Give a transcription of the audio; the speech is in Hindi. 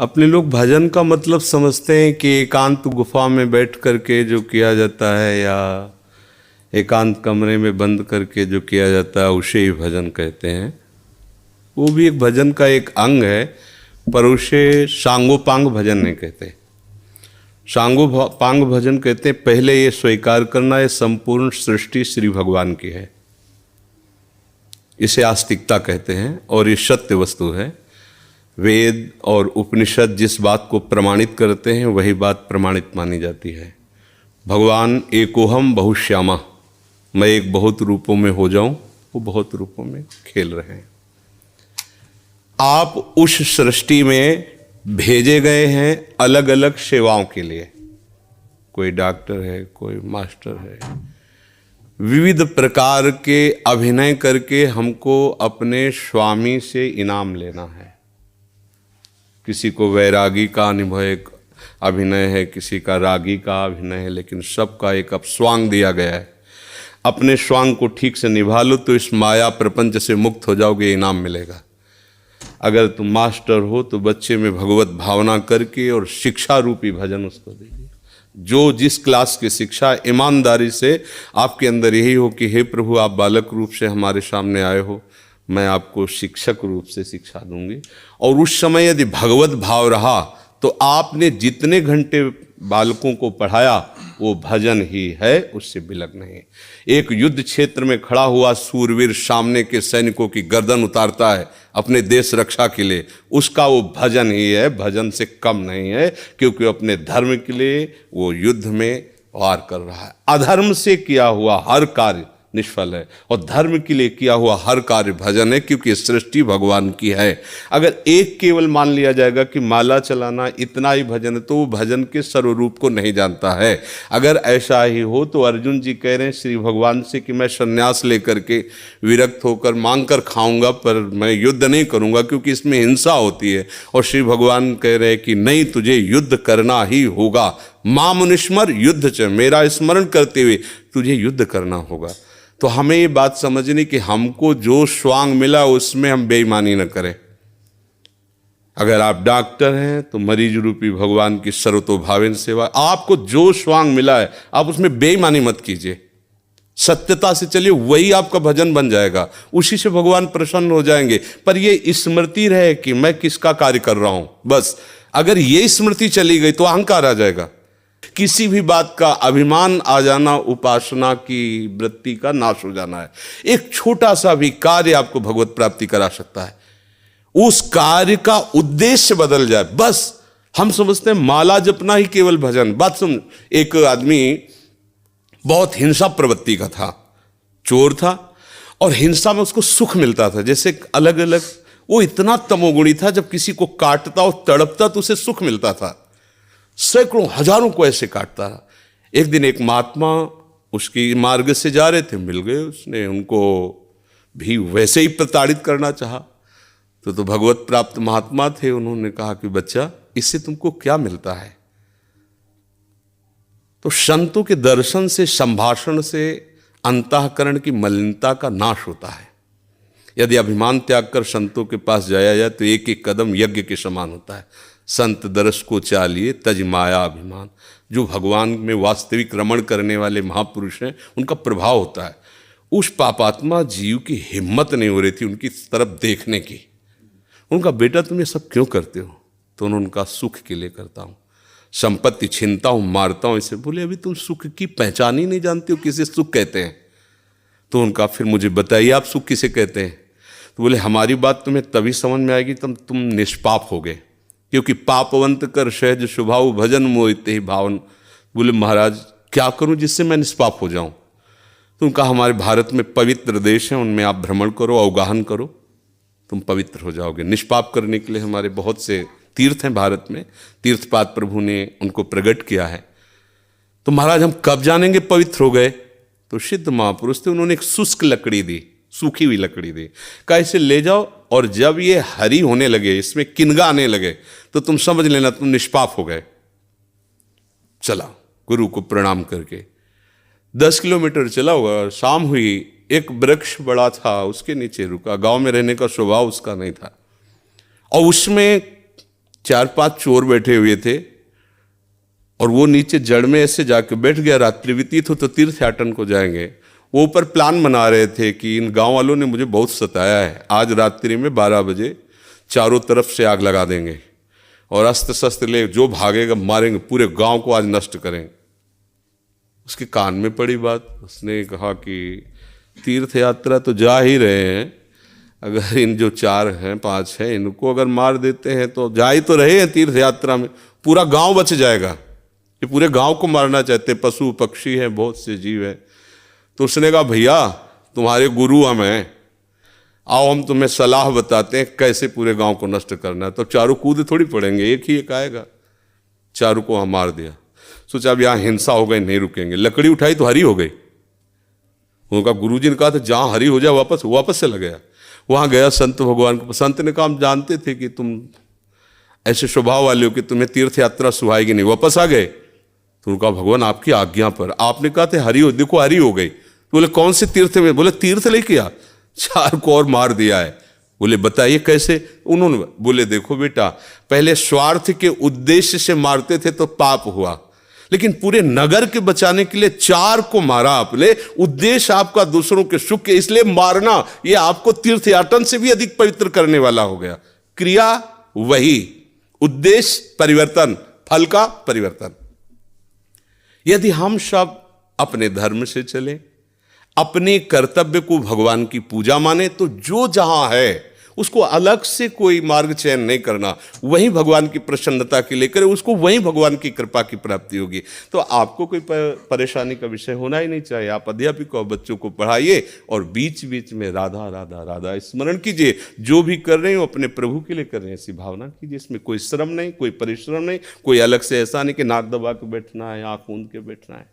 अपने लोग भजन का मतलब समझते हैं कि एकांत गुफा में बैठ करके जो किया जाता है या एकांत कमरे में बंद करके जो किया जाता है उसे ही भजन कहते हैं। वो भी एक भजन का एक अंग है, पर उसे सांगोपांग भजन नहीं कहते। सांगोपांग भजन कहते हैं पहले ये स्वीकार करना ये संपूर्ण सृष्टि श्री भगवान की है, इसे आस्तिकता कहते हैं और ये सत्य वस्तु है। वेद और उपनिषद जिस बात को प्रमाणित करते हैं वही बात प्रमाणित मानी जाती है। भगवान एकोहम बहुश्यामा, मैं एक बहुत रूपों में हो जाऊं, वो बहुत रूपों में खेल रहे हैं। आप उस सृष्टि में भेजे गए हैं अलग अलग सेवाओं के लिए। कोई डॉक्टर है, कोई मास्टर है, विविध प्रकार के अभिनय करके हमको अपने स्वामी से इनाम लेना है। किसी को वैरागी का अभिनय है, किसी का रागी का अभिनय है, लेकिन सबका एक अब स्वांग दिया गया है। अपने स्वांग को ठीक से निभा लो तो इस माया प्रपंच से मुक्त हो जाओगे, इनाम मिलेगा। अगर तुम मास्टर हो तो बच्चे में भगवत भावना करके और शिक्षा रूपी भजन उसको दीजिए। जो जिस क्लास की शिक्षा ईमानदारी से आपके अंदर यही हो कि हे प्रभु, आप बालक रूप से हमारे सामने आए हो, मैं आपको शिक्षक रूप से शिक्षा दूंगी। और उस समय यदि भगवत भाव रहा तो आपने जितने घंटे बालकों को पढ़ाया वो भजन ही है, उससे बिलक नहीं। एक युद्ध क्षेत्र में खड़ा हुआ सूरवीर सामने के सैनिकों की गर्दन उतारता है अपने देश रक्षा के लिए, उसका वो भजन ही है, भजन से कम नहीं है, क्योंकि अपने धर्म के लिए वो युद्ध में वार कर रहा है। अधर्म से किया हुआ हर कार्य निष्फल है और धर्म के लिए किया हुआ हर कार्य भजन है, क्योंकि सृष्टि भगवान की है। अगर एक केवल मान लिया जाएगा कि माला चलाना इतना ही भजन है तो वो भजन के सर्वरूप को नहीं जानता है। अगर ऐसा ही हो तो अर्जुन जी कह रहे हैं श्री भगवान से कि मैं संन्यास लेकर के विरक्त होकर मांग कर खाऊंगा, पर मैं युद्ध नहीं करूंगा क्योंकि इसमें हिंसा होती है। और श्री भगवान कह रहे हैं कि नहीं, तुझे युद्ध करना ही होगा। मां मुनिस्मर युद्ध च, मेरा स्मरण करते हुए तुझे युद्ध करना होगा। तो हमें ये बात समझनी कि हमको जो स्वांग मिला उसमें हम बेईमानी न करें। अगर आप डॉक्टर हैं तो मरीज रूपी भगवान की सर्वतोभावेन सेवा, आपको जो स्वांग मिला है आप उसमें बेईमानी मत कीजिए, सत्यता से चलिए, वही आपका भजन बन जाएगा, उसी से भगवान प्रसन्न हो जाएंगे। पर ये स्मृति रहे कि मैं किसका कार्य कर रहा हूं, बस अगर ये स्मृति चली गई तो अहंकार आ जाएगा। किसी भी बात का अभिमान आ जाना उपासना की वृत्ति का नाश हो जाना है। एक छोटा सा भी कार्य आपको भगवत प्राप्ति करा सकता है, उस कार्य का उद्देश्य बदल जाए, बस हम समझते हैं माला जपना ही केवल भजन। बात सुन, एक आदमी बहुत हिंसा प्रवृत्ति का था, चोर था और हिंसा में उसको सुख मिलता था। जैसे अलग अलग, वो इतना तमोगुणी था, जब किसी को काटता और तड़पता तो उसे सुख मिलता था। सैकड़ों हजारों को ऐसे काटता रहा। एक दिन एक महात्मा उसकी मार्ग से जा रहे थे, मिल गए, उसने उनको भी वैसे ही प्रताड़ित करना चाहा। तो भगवत प्राप्त महात्मा थे, उन्होंने कहा कि बच्चा, इससे तुमको क्या मिलता है? तो संतों के दर्शन से, संभाषण से अंतःकरण की मलिनता का नाश होता है। यदि अभिमान त्याग कर संतों के पास जाया जाए तो एक एक कदम यज्ञ के समान होता है। संत दरस को चालिए तज माया अभिमान। जो भगवान में वास्तविक रमण करने वाले महापुरुष हैं उनका प्रभाव होता है। उस पापात्मा जीव की हिम्मत नहीं हो रही थी उनकी तरफ देखने की। उनका बेटा तुम ये सब क्यों करते हो? तो उन्होंने उनका सुख के लिए करता हूँ, संपत्ति छीनता हूँ, मारता हूँ। इसे बोले अभी तुम सुख की पहचान ही नहीं जानते हो, किसे सुख कहते हैं? तो उनका फिर मुझे बताइए आप सुख किसे कहते हैं? तो बोले हमारी बात तुम्हें तभी समझ में आएगी तब तुम निष्पाप हो गए, क्योंकि पापवंत कर सहज स्वभाव भजन मोहिते ही भावन। बोले महाराज क्या करूं जिससे मैं निष्पाप हो जाऊं? तो उनका हमारे भारत में पवित्र देश है, उनमें आप भ्रमण करो, अवगाहन करो, तुम पवित्र हो जाओगे। निष्पाप करने के लिए हमारे बहुत से तीर्थ हैं भारत में, तीर्थपाद प्रभु ने उनको प्रकट किया है। तो महाराज हम कब जानेंगे पवित्र हो गए? तो सिद्ध महापुरुष थे, उन्होंने एक शुष्क लकड़ी दी, सूखी हुई लकड़ी दी, कहा इसे ले जाओ और जब ये हरी होने लगे, इसमें किनगा आने लगे, तो तुम समझ लेना तुम निष्पाप हो गए। चला गुरु को प्रणाम करके 10 किलोमीटर चला होगा, शाम हुई, एक वृक्ष बड़ा था उसके नीचे रुका। गांव में रहने का स्वभाव उसका नहीं था और उसमें 4-5 चोर बैठे हुए थे और वो नीचे जड़ में ऐसे जाके बैठ गया। रात्रि व्यतीत हो तो तीर्थयाटन को जाएंगे। वो ऊपर प्लान बना रहे थे कि इन गांव वालों ने मुझे बहुत सताया है, आज रात्रि में 12 बजे चारों तरफ से आग लगा देंगे और अस्त्र शस्त्र ले जो भागेगा मारेंगे, पूरे गांव को आज नष्ट करेंगे। उसके कान में पड़ी बात। उसने कहा कि तीर्थ यात्रा तो जा ही रहे हैं, अगर इन जो 4 हैं 5 हैं इनको अगर मार देते हैं तो जा ही तो रहे हैं तीर्थ यात्रा में, पूरा गांव बच जाएगा। ये पूरे गांव को मारना चाहते, पशु पक्षी हैं, बहुत से जीव हैं। तो उसने कहा भैया तुम्हारे गुरु हम हैं, आओ हम तुम्हें सलाह बताते हैं कैसे पूरे गांव को नष्ट करना है। तो चारों कूद थोड़ी पड़ेंगे, एक ही एक आएगा। चारों को हम मार दिया। सोचा अब यहाँ हिंसा हो गई, नहीं रुकेंगे। लकड़ी उठाई तो हरी हो गई। उनका गुरुजी ने कहा था जहाँ हरी हो जाए वापस चला गया। वहाँ गया संत भगवान को। संत ने कहा हम जानते थे कि तुम ऐसे स्वभाव वाले हो कि तुम्हें तीर्थ यात्रा सुहाएगी नहीं, वापस आ गए। तो उनका भगवान आपकी आज्ञा पर। आपने कहा था हरी हो, देखो हरी हो गई। तो बोले कौन से तीर्थ में? बोले तीर्थ लेके आ। 4 को और मार दिया है। बोले बताइए कैसे? उन्होंने बोले देखो बेटा, पहले स्वार्थ के उद्देश्य से मारते थे तो पाप हुआ, लेकिन पूरे नगर के बचाने के लिए 4 को मारा आपने। उद्देश्य आपका दूसरों के सुख के, इसलिए मारना ये आपको तीर्थयाटन से भी अधिक पवित्र करने वाला हो गया। क्रिया वही, उद्देश्य परिवर्तन, फल का परिवर्तन। यदि हम सब अपने धर्म से चले, अपने कर्तव्य को भगवान की पूजा माने, तो जो जहां है उसको अलग से कोई मार्ग चयन नहीं करना, वहीं भगवान की प्रसन्नता के लिए करे, उसको वहीं भगवान की कृपा की प्राप्ति होगी। तो आपको कोई परेशानी का विषय होना ही नहीं चाहिए। आप अध्यापक और बच्चों को पढ़ाइए और बीच बीच में राधा राधा राधा स्मरण कीजिए। जो भी कर रहे हो अपने प्रभु के लिए कर रहे हैं ऐसी भावना कीजिए। इसमें कोई श्रम नहीं, कोई परिश्रम नहीं, कोई अलग से ऐसा नहीं कि नाक दबा के बैठना है, आँख मूंद के बैठना है।